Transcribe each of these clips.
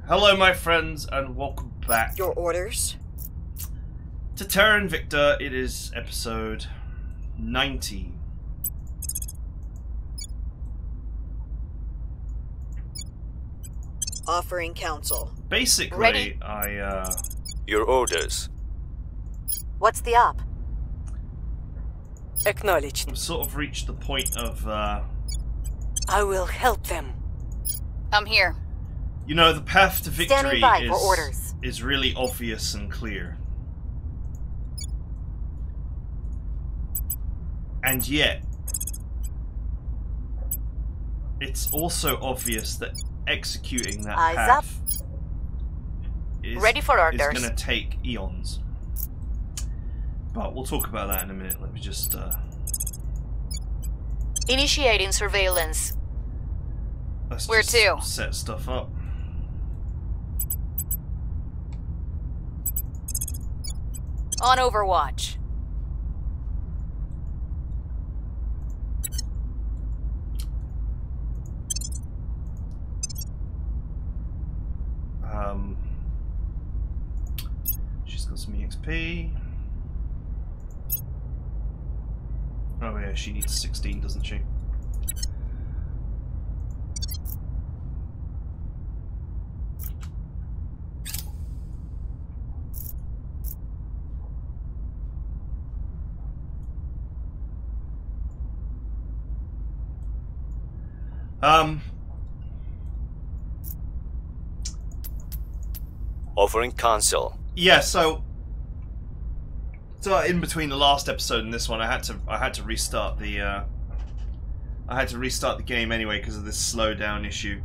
Hello, my friends, and welcome back. Your orders? To Terra Invicta. It is episode 90. Offering counsel. Basically, Ready. Your orders. What's the op? Acknowledged. I've sort of reached the point of, I will help them. I'm here. you know, the path to victory Standing by for orders. is really obvious and clear. And yet, it's also obvious that executing that Eyes path is Ready for orders. going to take eons. But we'll talk about that in a minute. Let me just Initiating surveillance. let's Where just to? set stuff up. On Overwatch. She's got some EXP. Oh yeah, she needs 16, doesn't she? Offering counsel. Yeah, so in between the last episode and this one, I had to restart the game anyway because of this slowdown issue,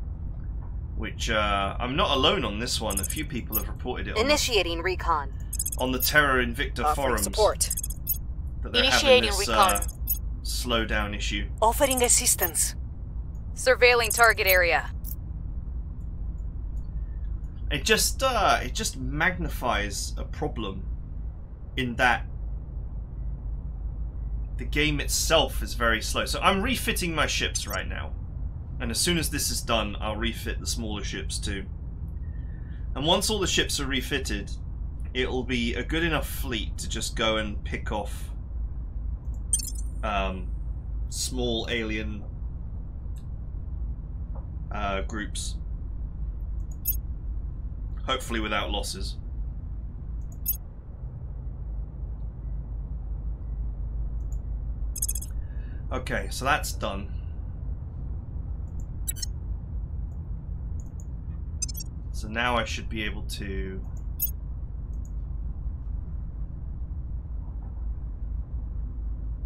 which I'm not alone on this one. A few people have reported it Initiating recon. on the Terra Invicta Offering forums support. that they're Initiating having this recon. slowdown issue. Offering assistance. Surveilling target area. It just magnifies a problem in that the game itself is very slow. So I'm refitting my ships right now, and as soon as this is done, I'll refit the smaller ships too. And once all the ships are refitted, it'll be a good enough fleet to just go and pick off small alien groups. Hopefully without losses. Okay, so that's done. So now I should be able to...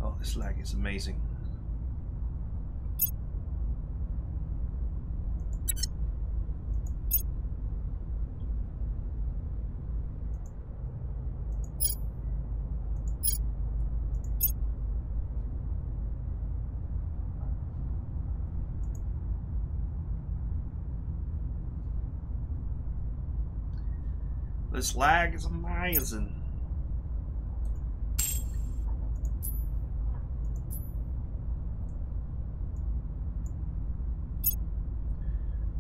Oh, this lag is amazing. This lag is amazing.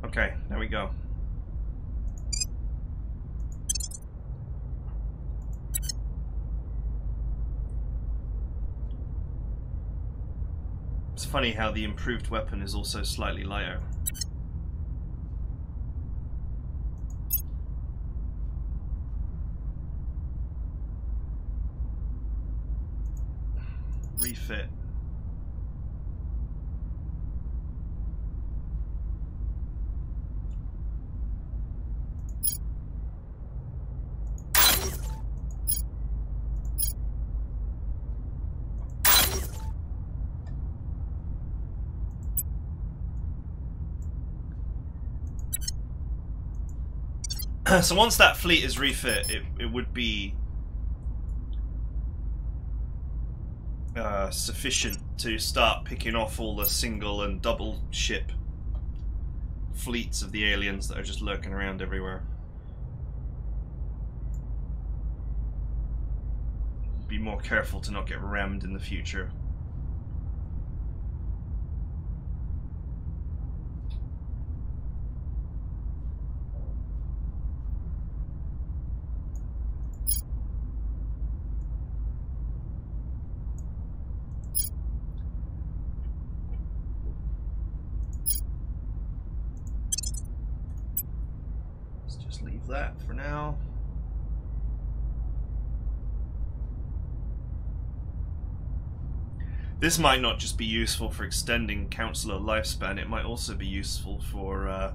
Okay, there we go. It's funny how the improved weapon is also slightly lighter. Refit. So once that fleet is refit, it would be sufficient to start picking off all the single and double ship fleets of the aliens that are just lurking around everywhere. Be more careful to not get rammed in the future. leave that for now. This might not just be useful for extending Counselor lifespan, it might also be useful for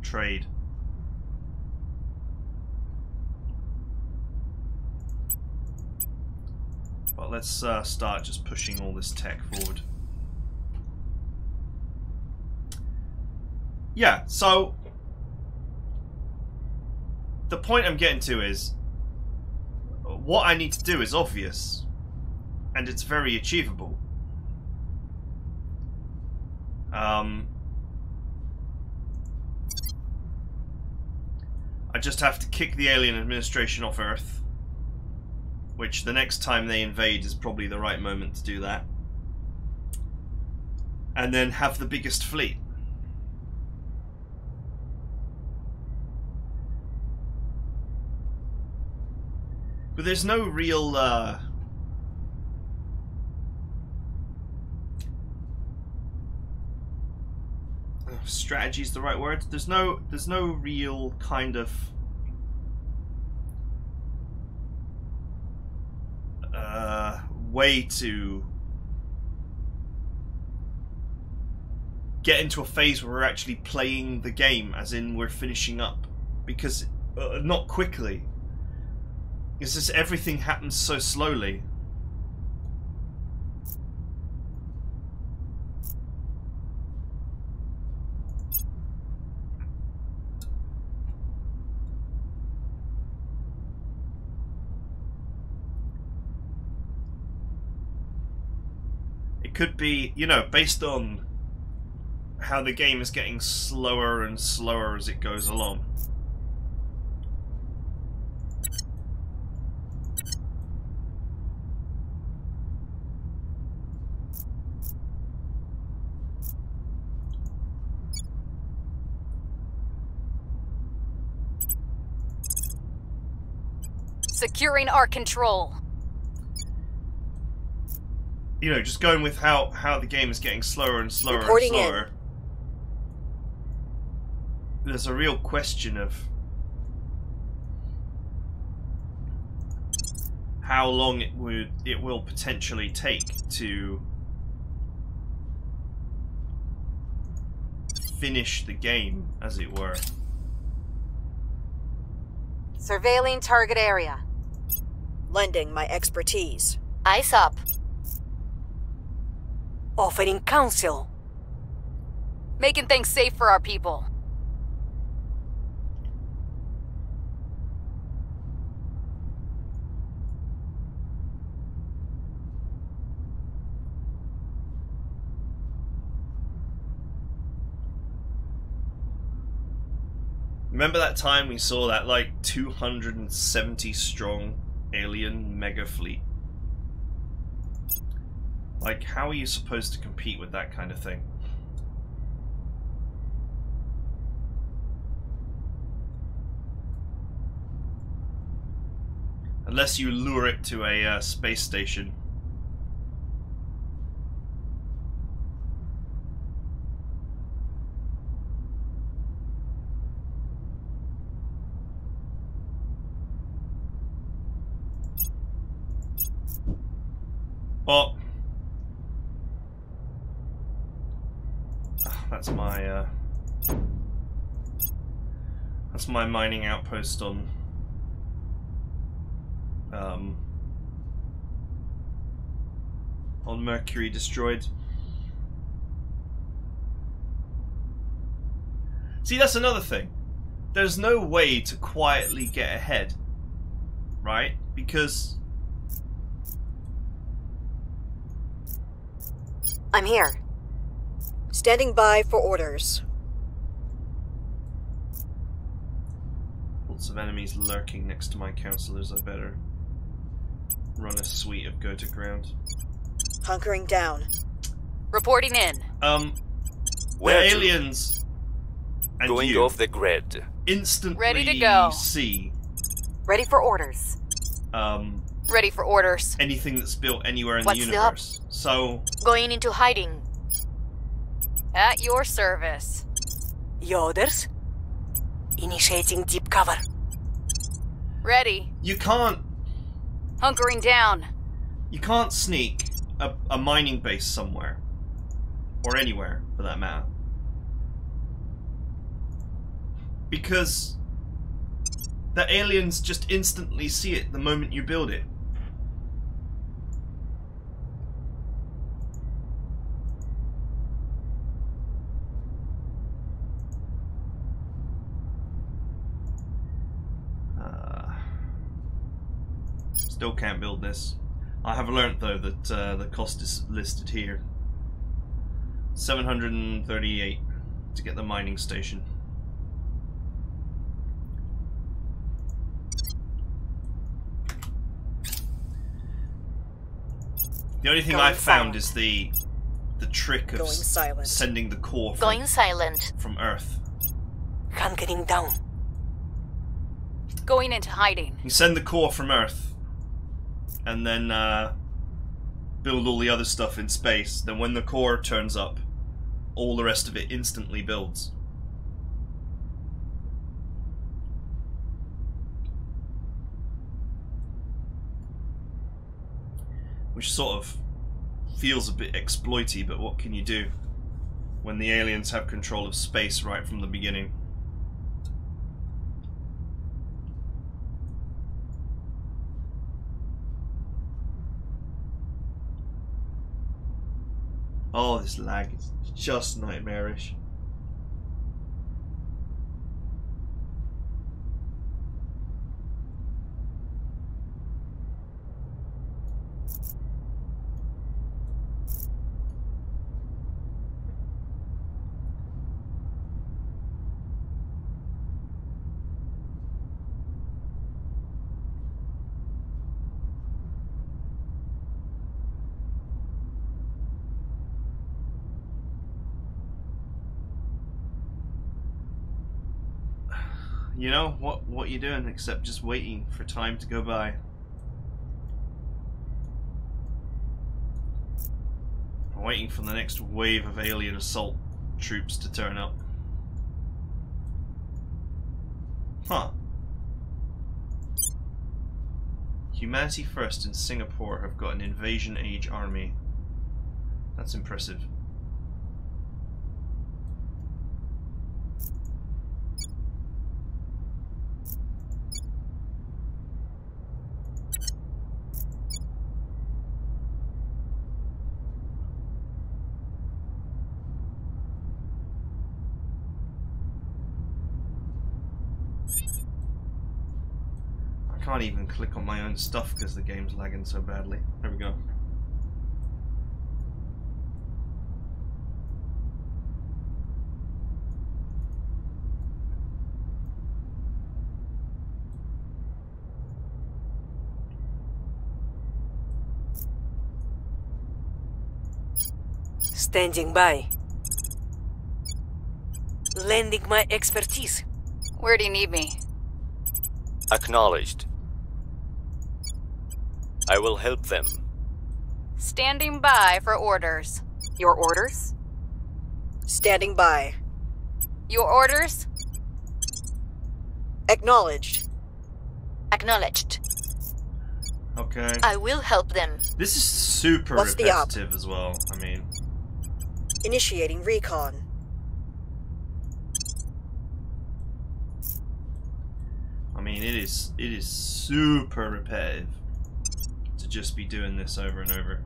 trade. But let's start just pushing all this tech forward. Yeah, so the point I'm getting to is what I need to do is obvious, and it's very achievable. I just have to kick the alien administration off Earth, which the next time they invade is probably the right moment to do that, and then have the biggest fleet. But there's no real strategy is the right word. There's no real kind of way to get into a phase where we're actually playing the game, as in we're finishing up, because not quickly. It's just everything happens so slowly. It could be, you know, based on how the game is getting slower and slower as it goes along. Securing our control. You know, just going with how the game is getting slower and slower Reporting and slower. There's a real question of how long it will potentially take to finish the game, as it were. Surveilling target area. Lending my expertise. Eyes up. Offering counsel. Making things safe for our people. Remember that time we saw that, like, 270 strong alien mega fleet? Like, how are you supposed to compete with that kind of thing? Unless you lure it to a space station. Well, that's my mining outpost on Mercury destroyed. See, that's another thing. There's no way to quietly get ahead, right? Because I'm here. Standing by for orders. lots of enemies lurking next to my counselors, I better run a suite of go to ground. Hunkering down. Reporting in. The Where to? aliens and Going you off the grid. instantly Ready to go. see Ready for orders. Ready for orders. anything that's built anywhere in What's the up? universe. So Going into hiding. At your service. Yoders? Initiating deep cover. Ready. You can't... Hunkering down. You can't sneak a mining base somewhere. Or anywhere, for that matter. Because the aliens just instantly see it the moment you build it. Still can't build this. I have learnt though that the cost is listed here. 738 to get the mining station. The only thing I've found is the trick of sending the core from Earth. Hunkering down. Going into hiding. You send the core from Earth, and then build all the other stuff in space. Then when the core turns up, all the rest of it instantly builds. Which sort of feels a bit exploity, but what can you do when the aliens have control of space right from the beginning? Oh, this lag is just nightmarish. You know, what you doing except just waiting for time to go by. I'm waiting for the next wave of alien assault troops to turn up. Huh. Humanity First in Singapore have got an invasion age army. That's impressive. I can't even click on my own stuff because the game's lagging so badly. There we go. Standing by. Lending my expertise. Where do you need me? Acknowledged. I will help them. Standing by for orders. Your orders? Standing by. Your orders? Acknowledged. Acknowledged. Okay. I will help them. This is super What's the repetitive as well. I mean, Initiating recon. it is super repetitive to just be doing this over and over.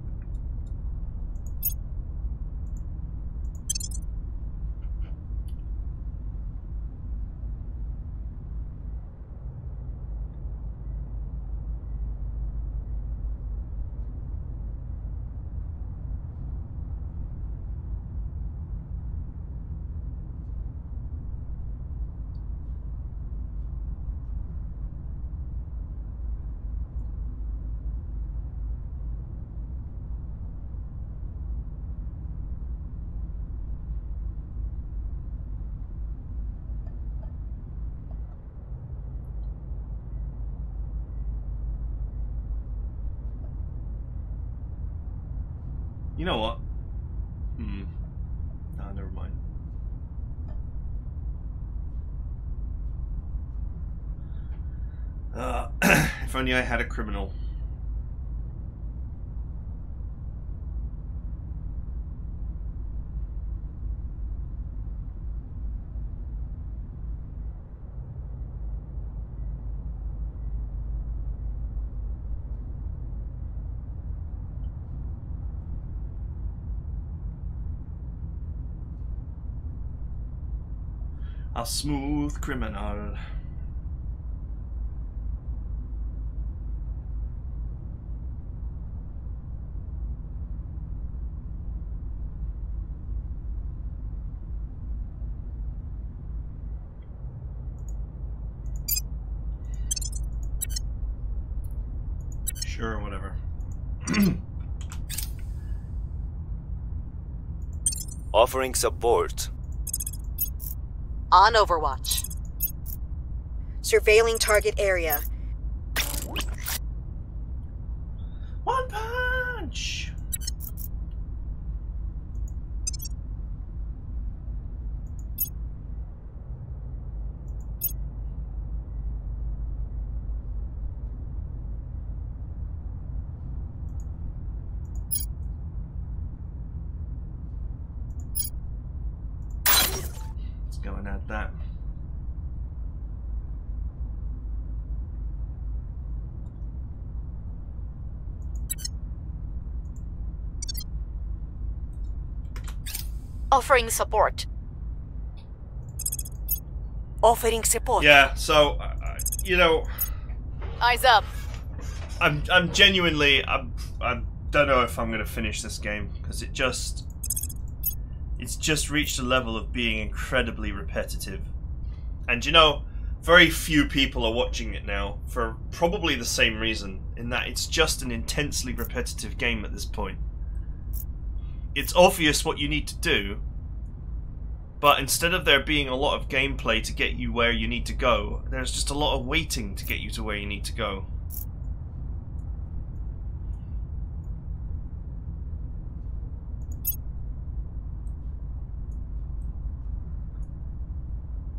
You know what? Ah, never mind. if only I had a criminal. A smooth criminal. Sure, whatever. Offering support. On Overwatch. Surveilling target area. One punch! Let's go and add that. Offering support. Offering support. Yeah, so, you know, Eyes up. I'm genuinely, I don't know if I'm going to finish this game, because it's just reached a level of being incredibly repetitive. And you know, very few people are watching it now, for probably the same reason, in that it's just an intensely repetitive game at this point. It's obvious what you need to do, but instead of there being a lot of gameplay to get you where you need to go, there's just a lot of waiting to get you to where you need to go.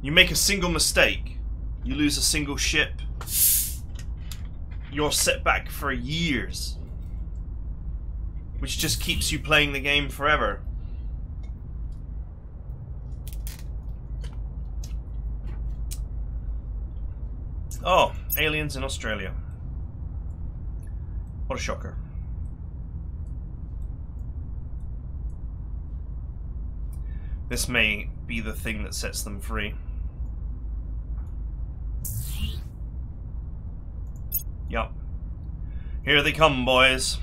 You make a single mistake, you lose a single ship, you're set back for years. Which just keeps you playing the game forever. Oh, aliens in Australia. What a shocker. This may be the thing that sets them free. Yup. Here they come, boys.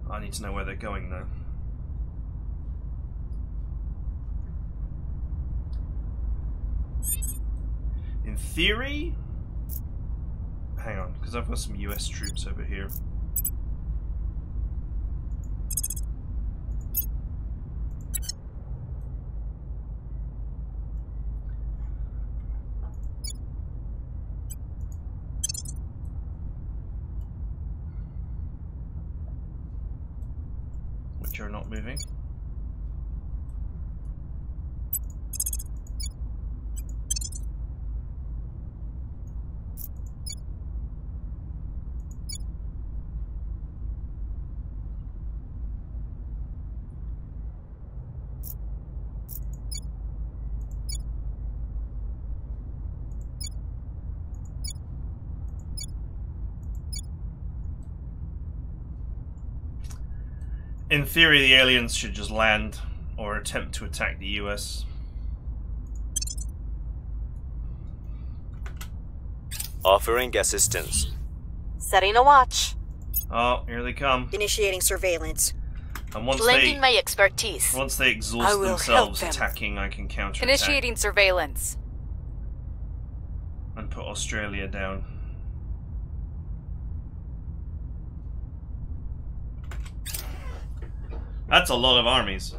I need to know where they're going now. In theory... Hang on, because I've got some US troops over here. Which are not moving. In theory, the aliens should just land or attempt to attack the US. Offering assistance. Setting a watch. Oh, here they come. Initiating surveillance. And once Blending my expertise. once they exhaust themselves attacking, I can counterattack. Initiating surveillance. And put Australia down. That's a lot of armies.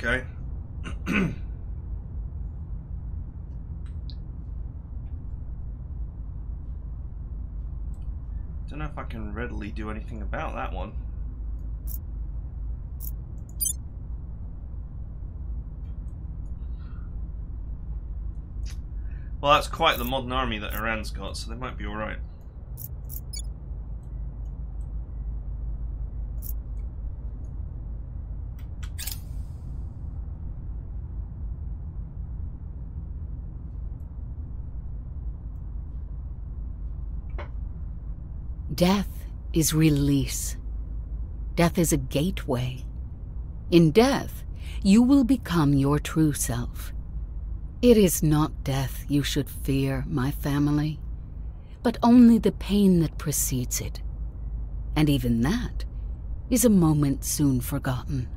Okay. Don't know if I can readily do anything about that one. Well, that's quite the modern army that Iran's got, so they might be alright. Death is release. Death is a gateway. In death, you will become your true self. It is not death you should fear, my family, but only the pain that precedes it. And even that is a moment soon forgotten.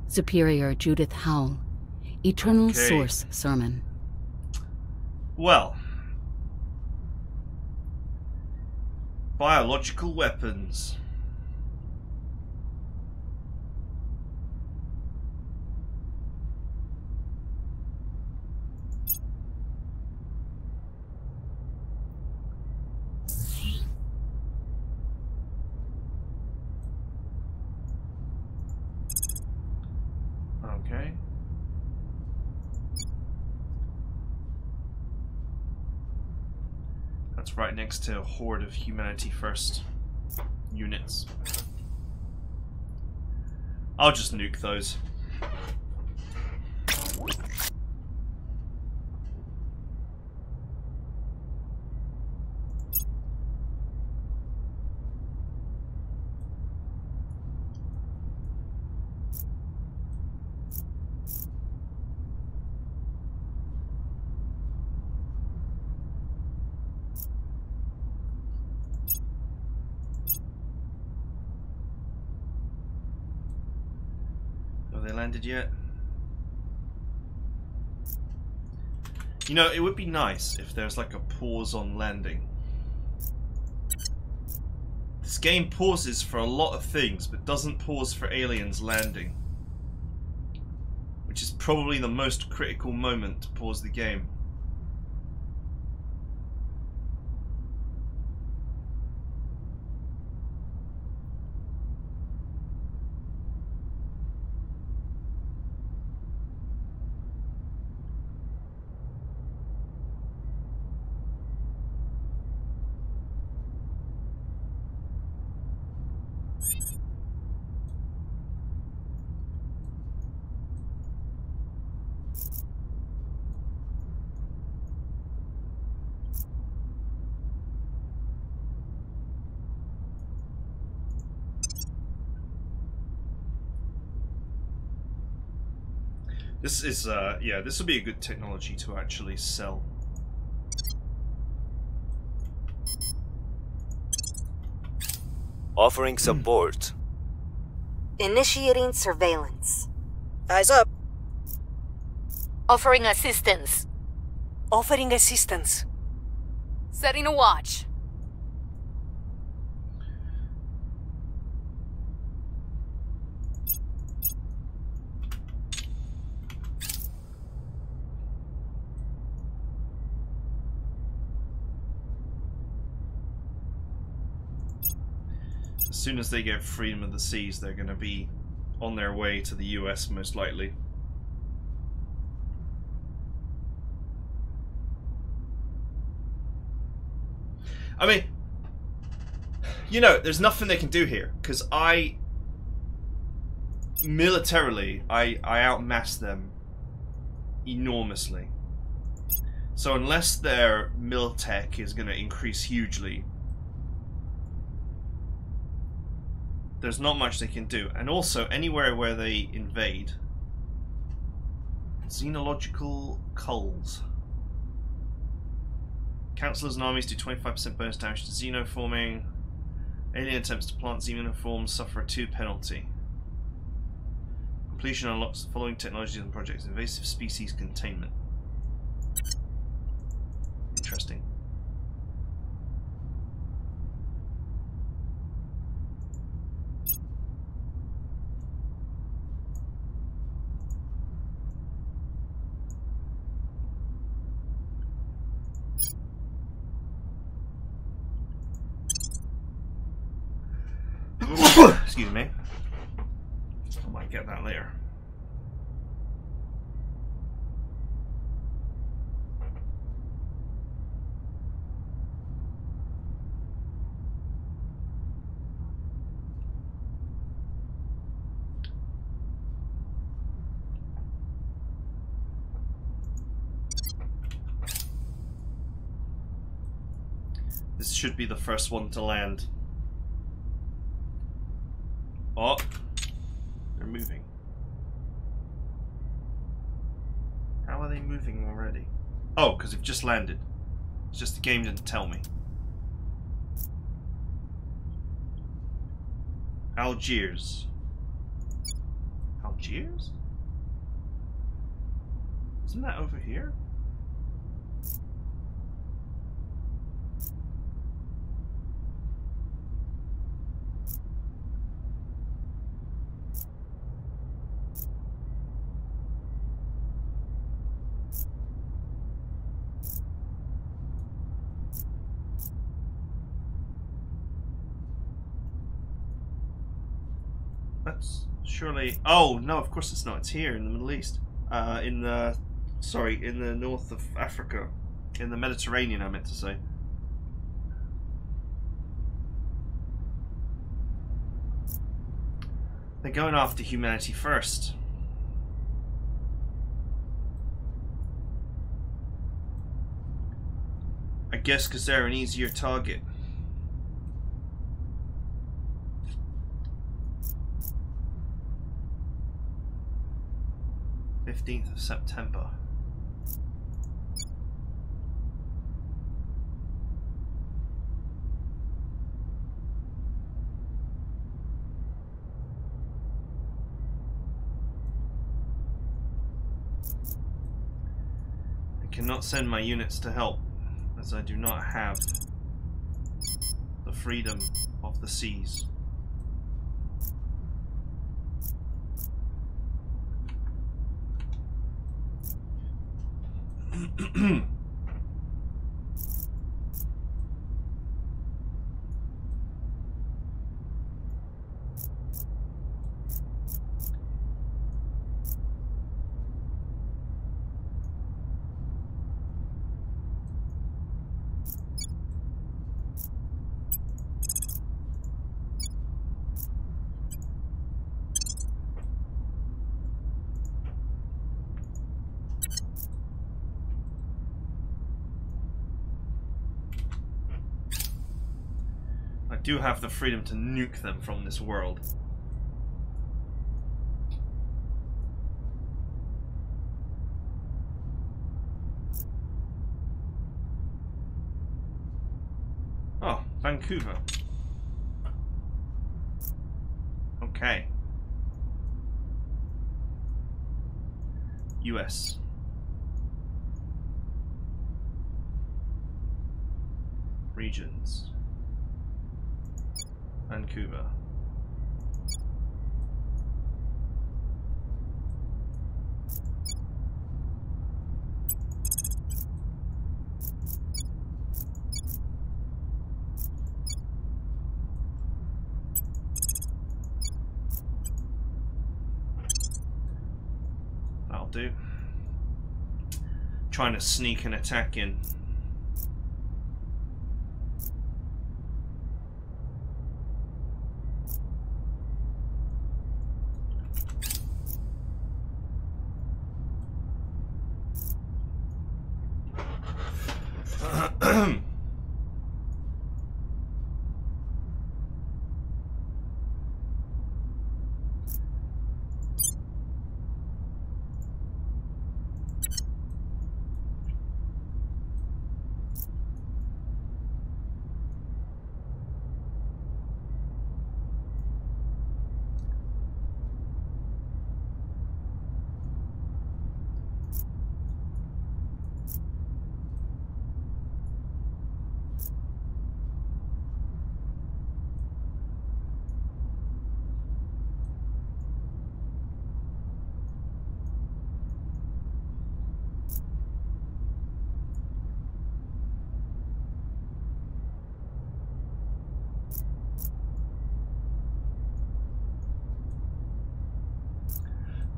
Superior Judith Howell, Eternal Source Sermon. Well, biological weapons. Okay. That's right next to a horde of Humanity First units. I'll just nuke those. Have they landed yet? You know, it would be nice if there's like a pause on landing. This game pauses for a lot of things, but doesn't pause for aliens landing. Which is probably the most critical moment to pause the game. This is, yeah, this would be a good technology to actually sell. Offering support. Initiating surveillance. Eyes up. Offering assistance. Offering assistance. Setting a watch. As soon as they get freedom of the seas, they're going to be on their way to the US, most likely. I mean, you know, there's nothing they can do here, because militarily, I outmass them enormously. So unless their miltech is going to increase hugely, there's not much they can do. And also, anywhere where they invade, xenological culls. Councillors and armies do 25% bonus damage to xenoforming. Alien attempts to plant xenoforms suffer a 2 penalty. Completion unlocks the following technologies and projects. Invasive species containment. Interesting. Excuse me. I might get that later. This should be the first one to land. Oh, they're moving. How are they moving already? Oh, because they've just landed. It's just the game didn't tell me. Algiers. Algiers? Isn't that over here? That's surely... Oh, no, of course it's not. It's here in the Middle East. In the north of Africa. In the Mediterranean, I meant to say. They're going after humanity first. I guess because they're an easier target. September. I cannot send my units to help, as I do not have the freedom of the seas. I do have the freedom to nuke them from this world. Oh, Vancouver. Okay. US. Regions. Vancouver. That'll do. Trying to sneak an attack in.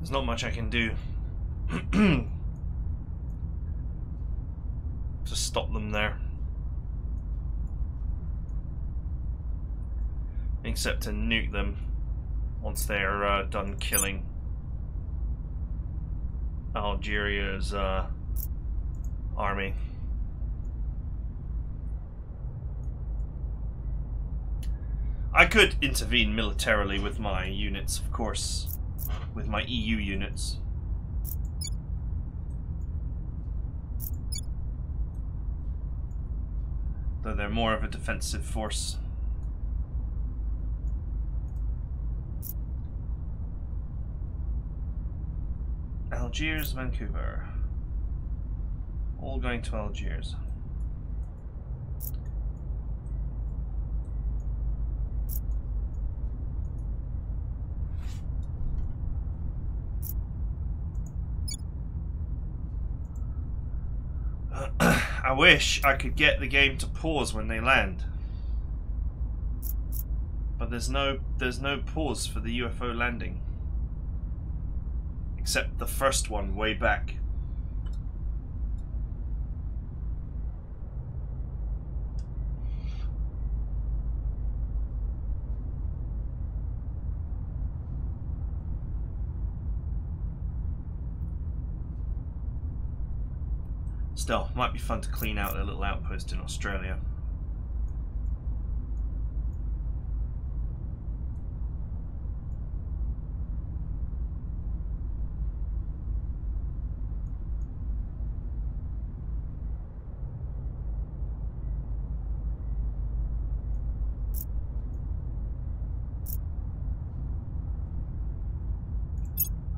There's not much I can do to stop them there. Except to nuke them once they're done killing Algeria's army. I could intervene militarily with my units, of course, with my EU units. Though they're more of a defensive force. Algiers, Vancouver. All going to Algiers. I wish I could get the game to pause when they land. But there's no pause for the UFO landing. Except the first one way back. Still, might be fun to clean out their little outpost in Australia.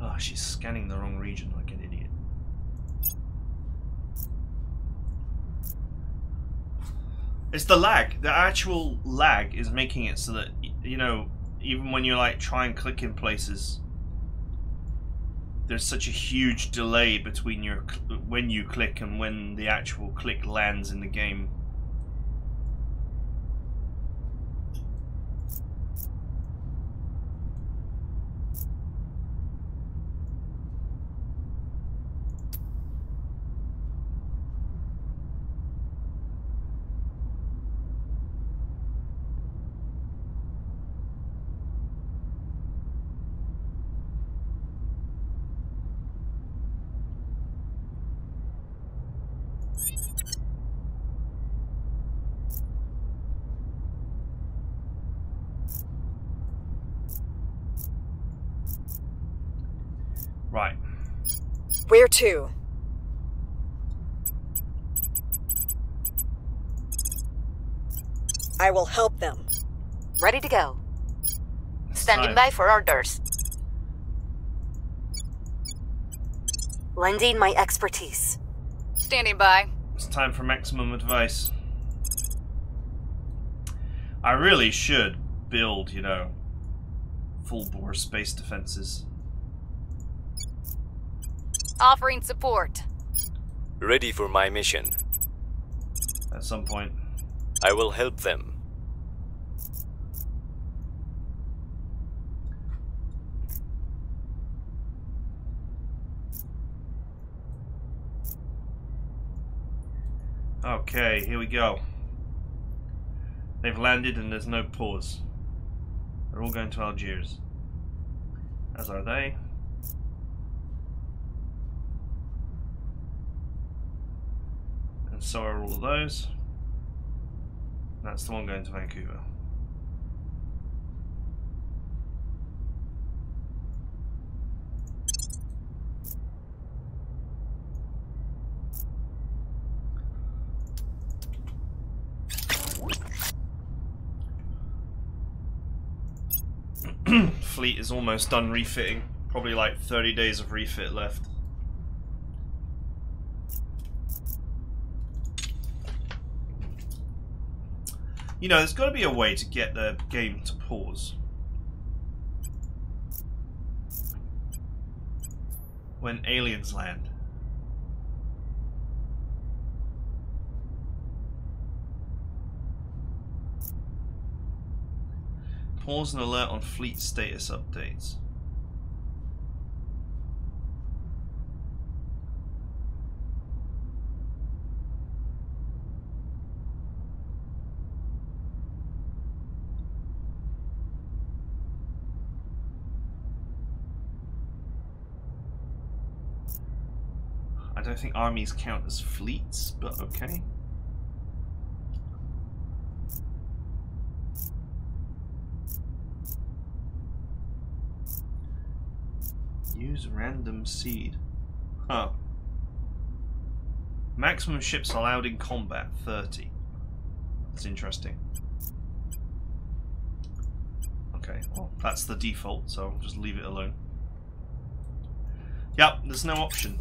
Oh, she's scanning the wrong region like an idiot. It's the lag. The actual lag is making it so that, you know, even when you like try and click in places, there's such a huge delay between your when you click and when the actual click lands in the game. Right. Where to? I will help them. Ready to go. It's Standing time. by for orders. Lending my expertise. Standing by. It's time for maximum advice. I really should build, you know, full-bore space defenses. Offering support. Ready for my mission. At some point. I will help them. Okay, here we go. They've landed and there's no pause. They're all going to Algiers. As are they. And so are all of those. That's the one going to Vancouver. Fleet is almost done refitting. Probably like 30 days of refit left. You know, there's got to be a way to get the game to pause when aliens land. Pause and alert on fleet status updates. I don't think armies count as fleets, but okay. Use random seed. Huh. Maximum ships allowed in combat, 30. That's interesting. Okay, well, that's the default, so I'll just leave it alone. Yep, there's no option.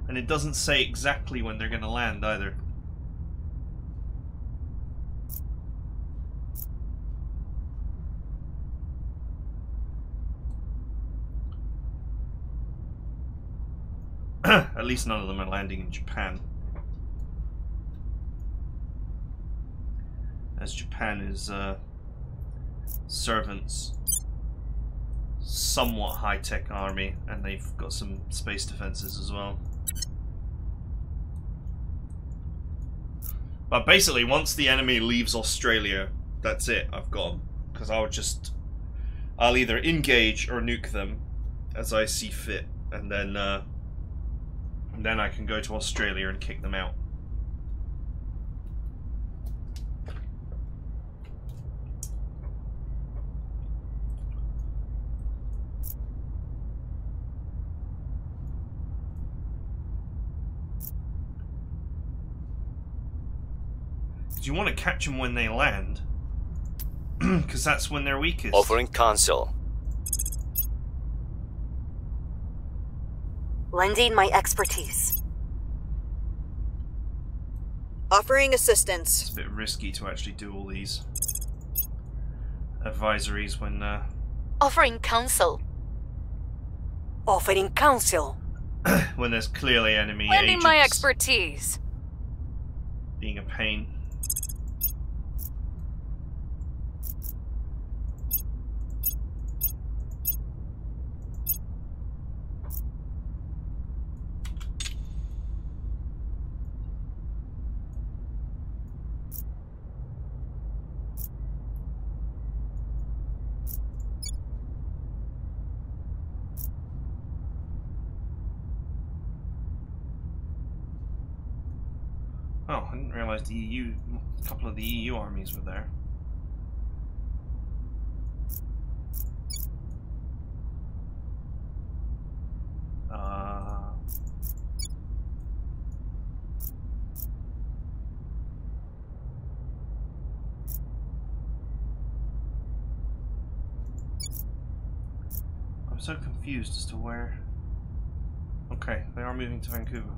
And it doesn't say exactly when they're going to land either. At least none of them are landing in Japan. As Japan is servants, somewhat high-tech army, and they've got some space defenses as well. But basically, once the enemy leaves Australia, that's it, I've got them. Because I'll either engage or nuke them as I see fit, and then I can go to Australia and kick them out. You want to catch them when they land, because that's when they're weakest. Offering counsel. Lending my expertise. Offering assistance. It's a bit risky to actually do all these advisories when Offering counsel. Offering counsel. when there's clearly enemy Lending agents my expertise. being a pain. Oh, I didn't realise the EU, a couple of the EU armies were there. I'm so confused as to where... Okay, they are moving to Vancouver.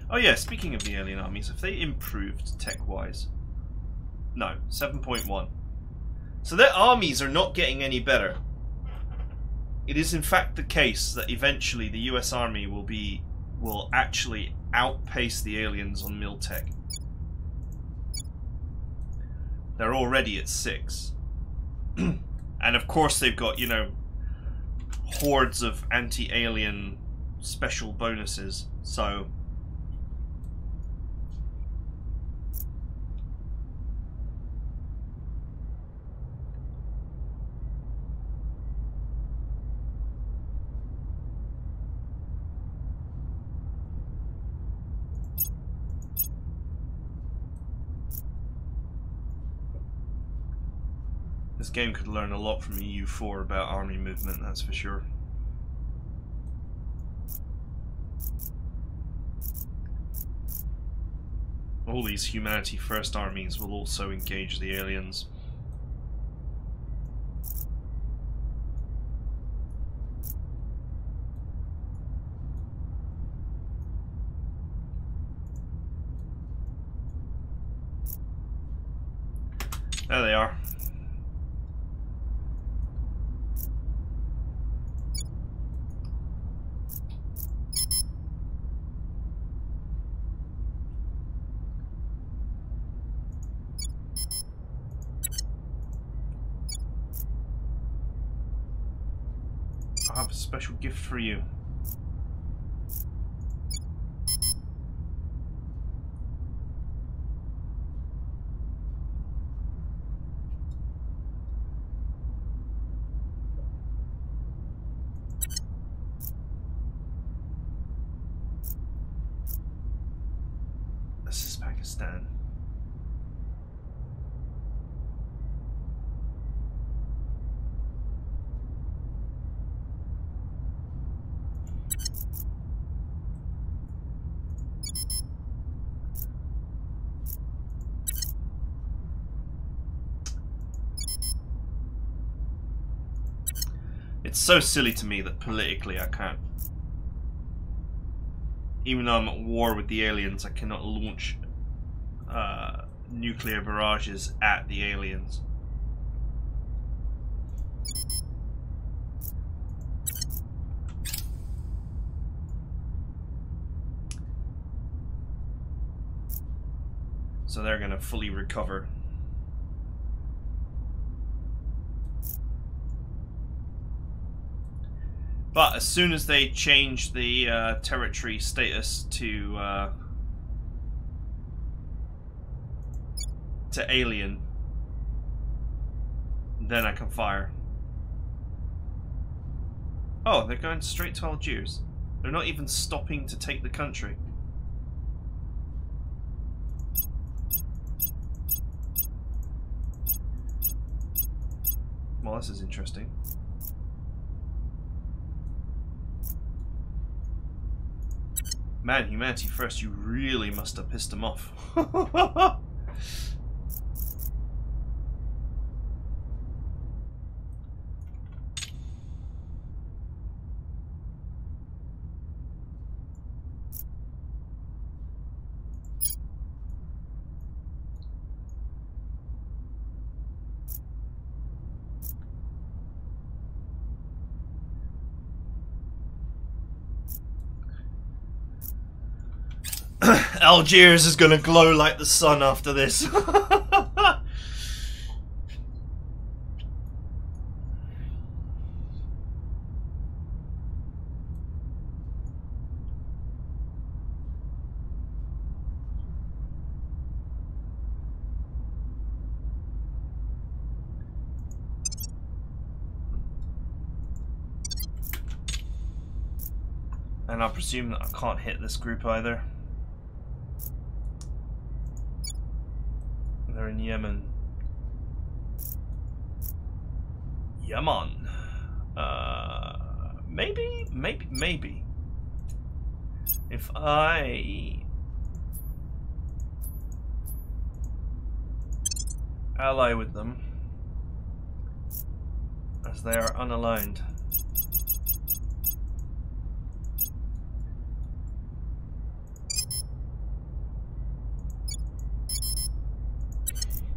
Oh yeah, speaking of the alien armies, have they improved tech-wise? No, 7.1. So their armies are not getting any better. It is in fact the case that eventually the US Army will actually outpace the aliens on mil tech. They're already at 6. And of course they've got, you know, hordes of anti-alien special bonuses, so... This game could learn a lot from EU4 about army movement, that's for sure. All these humanity first armies will also engage the aliens. There they are. I have a special gift for you. Pakistan. It's so silly to me that politically I can't. Even though I'm at war with the aliens, I cannot launch nuclear barrages at the aliens. So they're going to fully recover. But as soon as they change the territory status to alien, then I can fire. Oh, they're going straight to Algiers. They're not even stopping to take the country. Well, this is interesting. Man, Humanity First, you really must have pissed them off. Algiers is gonna glow like the sun after this. And I presume that I can't hit this group either. They're in Yemen. Yemen. Maybe. If I ally with them, as they are unaligned.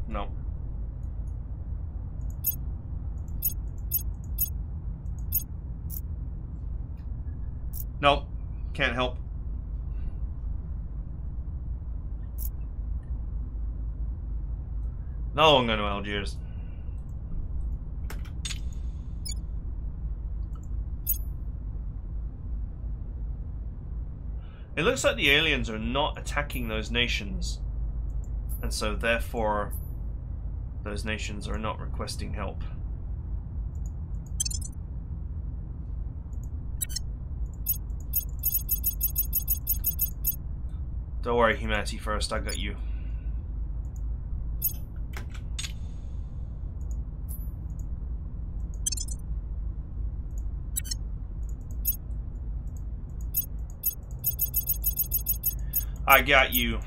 No. Nope. Can't help. No, I'm going to Algiers. It looks like the aliens are not attacking those nations, and so therefore those nations are not requesting help. Don't worry, Humanity First, I got you. I got you.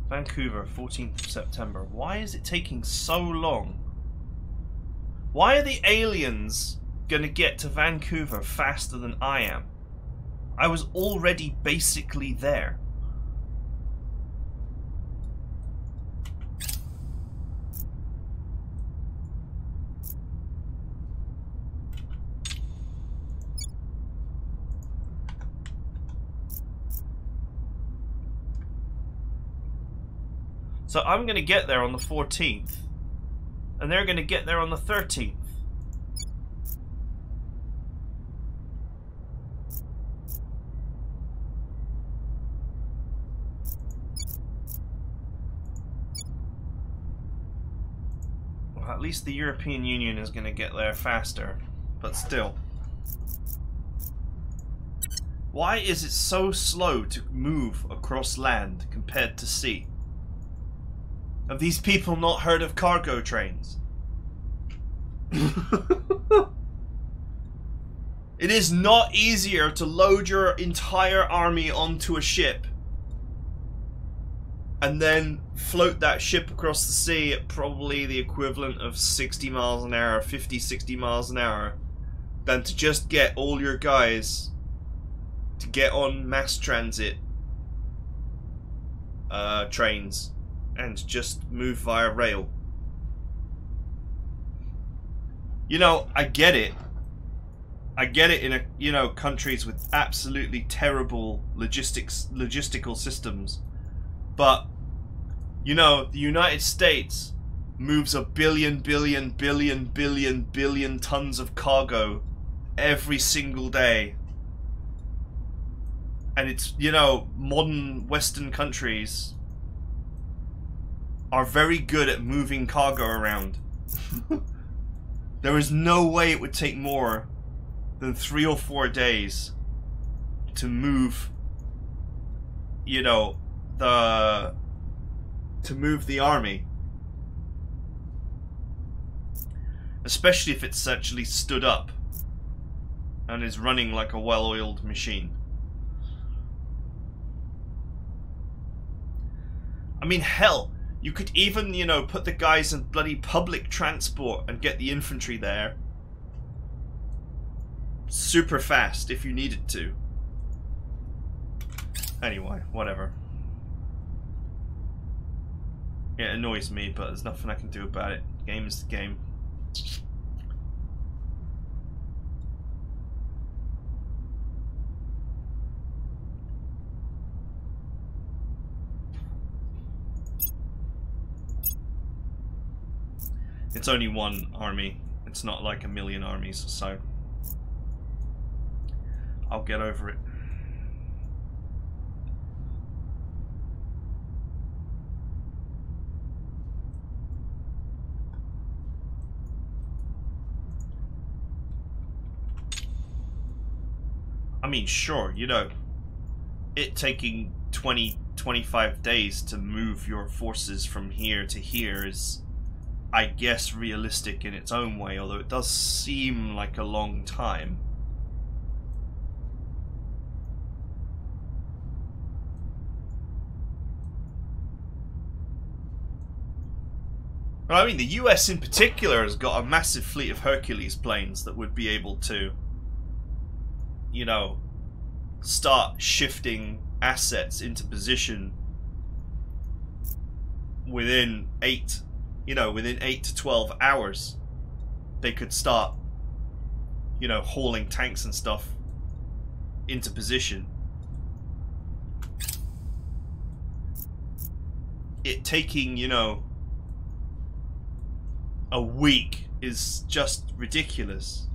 Vancouver, 14th of September. Why is it taking so long? Why are the aliens gonna get to Vancouver faster than I am? I was already basically there. So I'm going to get there on the 14th, and they're going to get there on the 13th. At least the European Union is going to get there faster. But still. Why is it so slow to move across land compared to sea? Have these people not heard of cargo trains? It is not easier to load your entire army onto a ship and then float that ship across the sea at probably the equivalent of 60 miles an hour, 50, 60 miles an hour, than to just get all your guys to get on mass transit trains and just move via rail. You know, I get it. I get it in a, you know, countries with absolutely terrible logistical systems. But, you know, the United States moves a billion tons of cargo every single day. And it's, you know, modern Western countries are very good at moving cargo around. There is no way it would take more than 3 or 4 days to move, you know, to move the army. Especially if it's actually stood up and is running like a well-oiled machine. I mean, hell, you could even, you know, put the guys in bloody public transport and get the infantry there super fast if you needed to. Anyway, whatever. It annoys me, but there's nothing I can do about it. The game is the game. It's only one army. It's not like a million armies, so I'll get over it. I mean, sure, you know, it taking 20-25 days to move your forces from here to here is, I guess, realistic in its own way, although it does seem like a long time. But I mean, the US in particular has got a massive fleet of Hercules planes that would be able to, you know, start shifting assets into position within 8 to 12 hours. They could start, you know, hauling tanks and stuff into position. It taking, you know, a week is just ridiculous.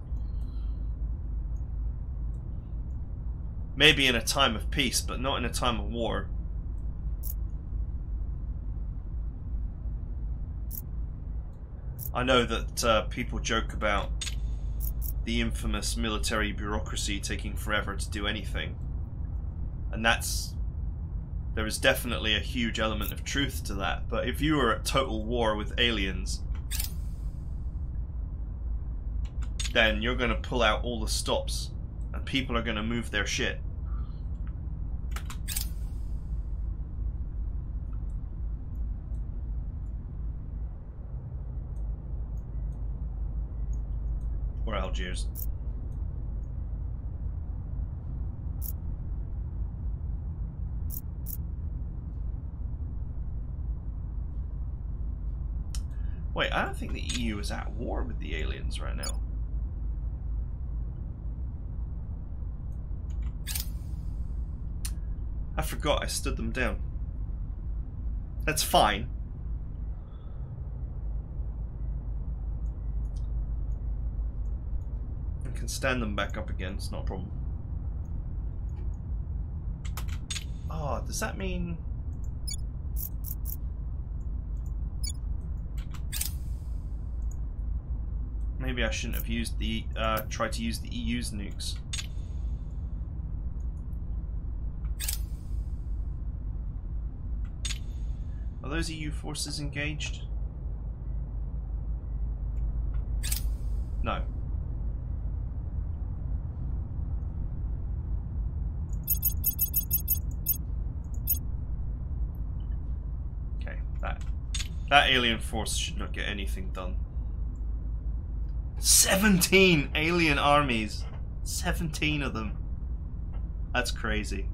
Maybe in a time of peace, but not in a time of war. I know that people joke about the infamous military bureaucracy taking forever to do anything. And there is definitely a huge element of truth to that. But if you were at total war with aliens, then you're going to pull out all the stops and people are going to move their shit. Or Algiers. Wait, I don't think the EU is at war with the aliens right now. I forgot I stood them down. That's fine. I can stand them back up again, it's not a problem. Oh, does that mean... Maybe I shouldn't have used the tried to use the EU's nukes. Are those EU forces engaged? No. Okay, that alien force should not get anything done. 17 alien armies! 17 of them. That's crazy.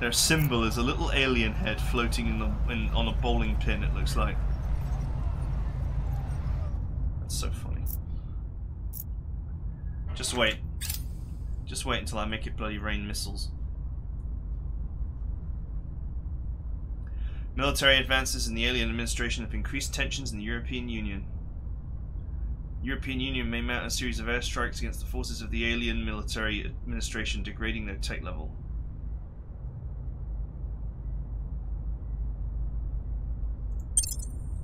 Their symbol is a little alien head floating on a bowling pin, it looks like. That's so funny. Just wait. Just wait until I make it bloody rain missiles. Military advances in the alien administration have increased tensions in the European Union. The European Union may mount a series of airstrikes against the forces of the alien military administration, degrading their tech level.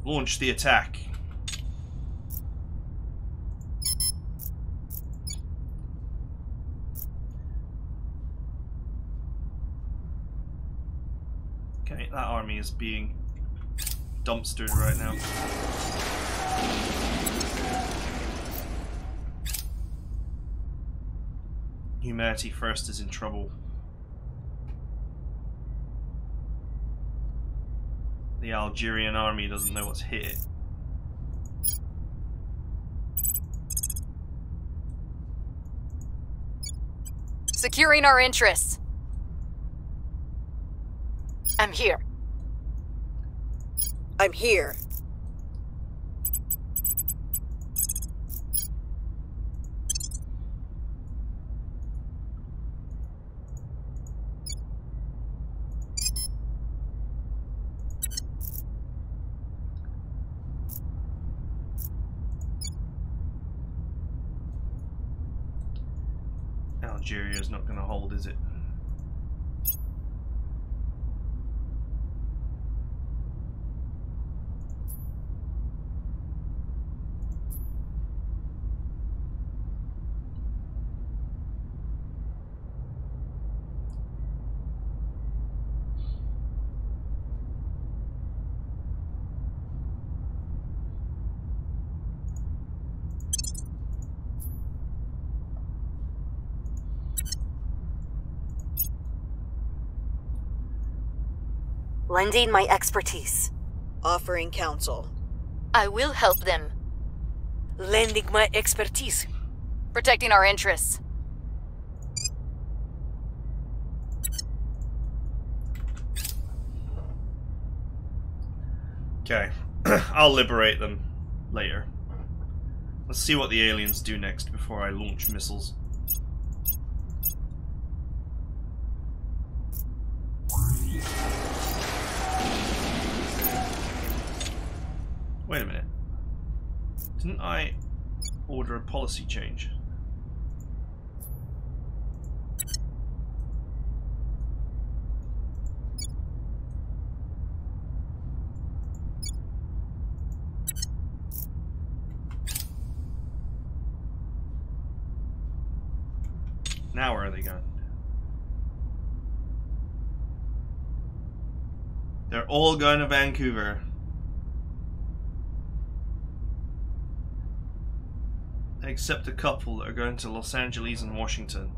Launch the attack. Okay, that army is being dumpstered right now. Humanity First is in trouble. The Algerian army doesn't know what's hit it. Securing our interests. I'm here. I'm here. Algeria's not going to hold, is it? Lending my expertise. Offering counsel. I will help them. Lending my expertise. Protecting our interests. Okay, I'll liberate them later. Let's see what the aliens do next before I launch missiles. Wait a minute. Didn't I order a policy change? Now where are they going? They're all going to Vancouver. Except a couple that are going to Los Angeles and Washington.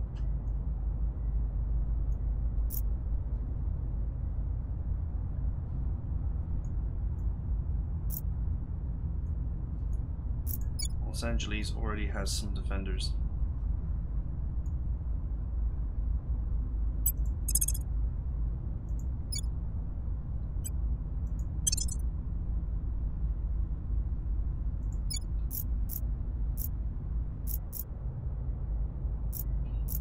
Los Angeles already has some defenders.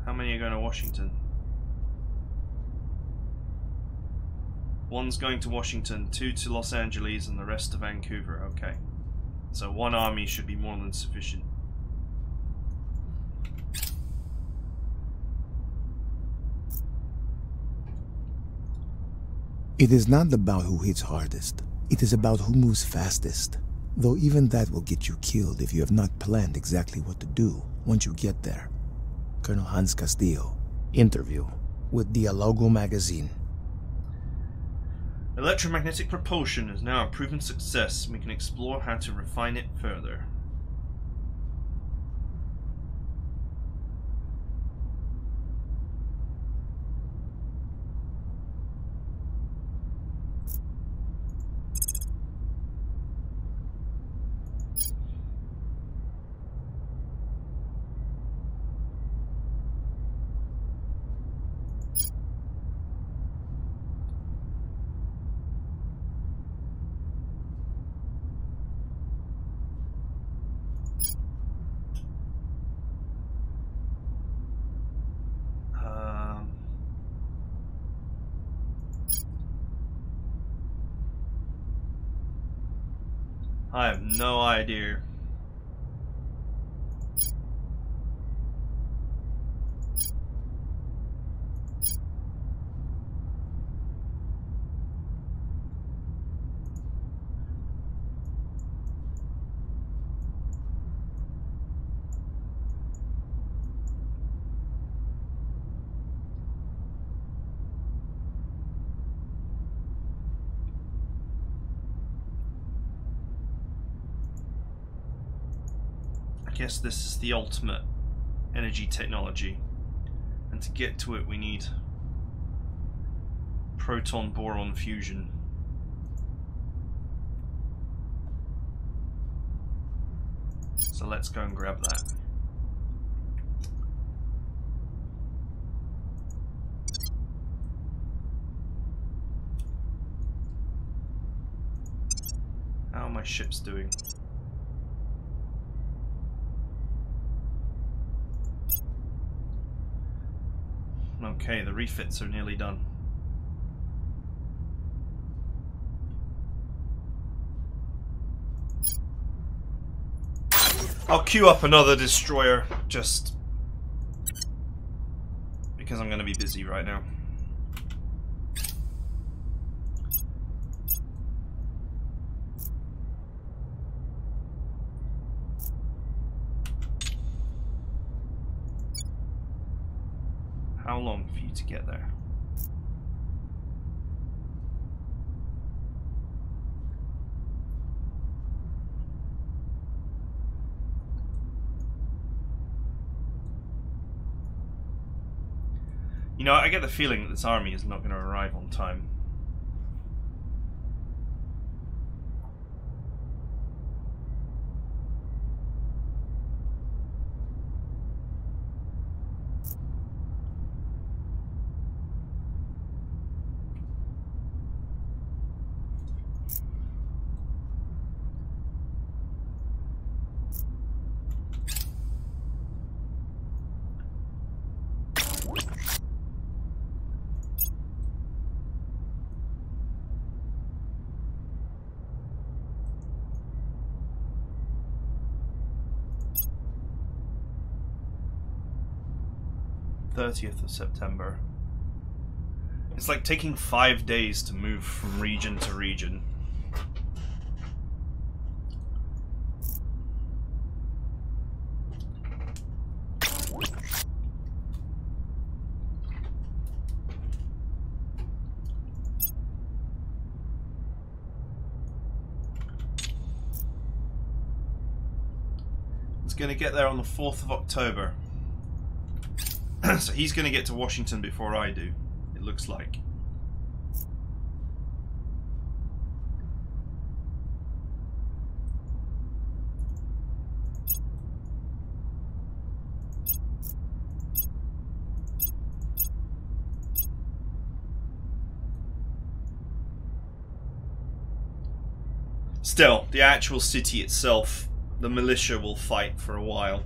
How many are going to Washington? One's going to Washington, 2 to Los Angeles, and the rest to Vancouver. Okay. So one army should be more than sufficient. It is not about who hits hardest. It is about who moves fastest. Though even that will get you killed if you have not planned exactly what to do once you get there. Colonel Hans Castillo. Interview with Dialogo magazine. Electromagnetic propulsion is now a proven success. We can explore how to refine it further. I have no idea. I guess this is the ultimate energy technology, and to get to it we need proton-boron fusion. So let's go and grab that. How are my ships doing? Okay, the refits are nearly done. I'll queue up another destroyer just because I'm going to be busy right now. How long for you to get there? You know, I get the feeling that this army is not going to arrive on time. '30th of September. It's like taking 5 days to move from region to region. It's going to get there on the 4th of October. So he's going to get to Washington before I do, it looks like. Still, the actual city itself, the militia will fight for a while.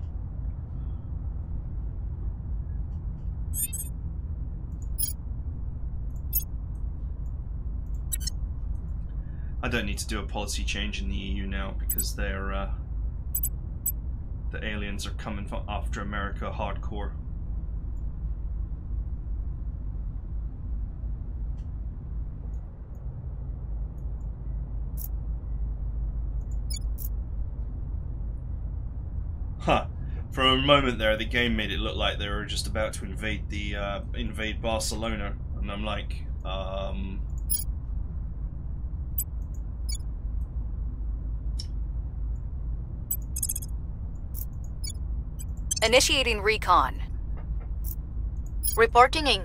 I don't need to do a policy change in the EU now because they're the aliens are coming after America hardcore. Huh. For a moment there, the game made it look like they were just about to invade the invade Barcelona, and I'm like, Initiating recon. Reporting in.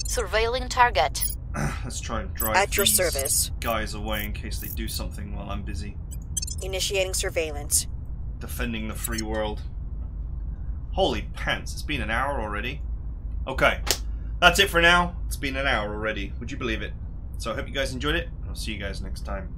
Surveilling target. Let's try and drive At your these service. guys away in case they do something while I'm busy Initiating surveillance. defending the free world. Holy pants, it's been an hour already. Okay, that's it for now. It's been an hour already. Would you believe it? So I hope you guys enjoyed it, and I'll see you guys next time.